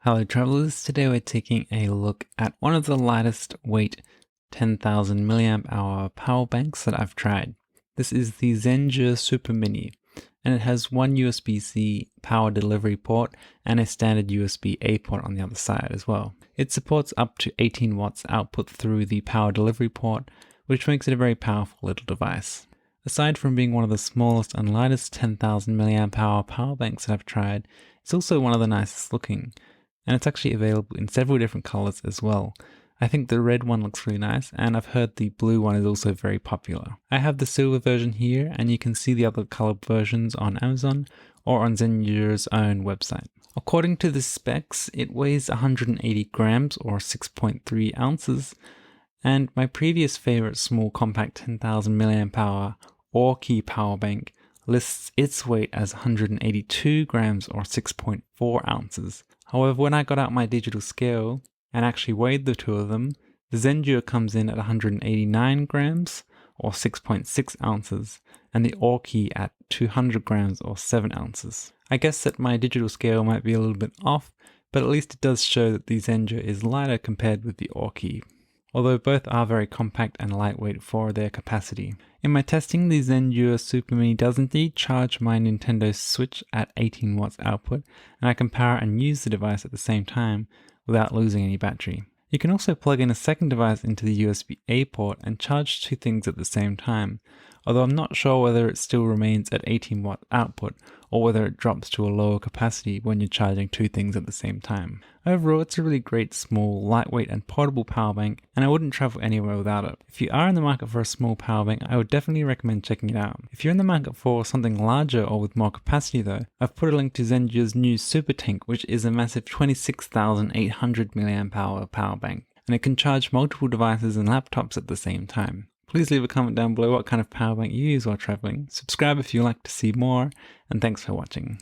Hello travelers, today we're taking a look at one of the lightest weight 10,000 mAh power banks that I've tried. This is the Zendure SuperMini, and it has one USB-C power delivery port and a standard USB-A port on the other side as well. It supports up to 18 watts output through the power delivery port, which makes it a very powerful little device. Aside from being one of the smallest and lightest 10,000 mAh power banks that I've tried, it's also one of the nicest looking. And it's actually available in several different colors as well. I think the red one looks really nice, and I've heard the blue one is also very popular. I have the silver version here, and you can see the other colored versions on Amazon or on Zendure's own website. According to the specs, it weighs 180 grams or 6.3 ounces, and my previous favorite small compact 10,000 mAh Orki power bank lists its weight as 182 grams or 6.4 ounces. However, when I got out my digital scale and actually weighed the two of them, the Zendure comes in at 189 grams or 6.6 ounces and the Orki at 200 grams or 7 ounces. I guess that my digital scale might be a little bit off, but at least it does show that the Zendure is lighter compared with the Orki, although both are very compact and lightweight for their capacity. In my testing, the Zendure SuperMini does indeed charge my Nintendo Switch at 18 watts output, and I can power and use the device at the same time without losing any battery. You can also plug in a second device into the USB-A port and charge two things at the same time, although I'm not sure whether it still remains at 18 watt output or whether it drops to a lower capacity when you're charging two things at the same time. Overall, it's a really great, small, lightweight and portable power bank, and I wouldn't travel anywhere without it. If you are in the market for a small power bank, I would definitely recommend checking it out. If you're in the market for something larger or with more capacity though, I've put a link to Zendure's new Super Tank, which is a massive 26,800 mAh power bank, and it can charge multiple devices and laptops at the same time. Please leave a comment down below what kind of power bank you use while traveling. Subscribe if you'd like to see more, and thanks for watching.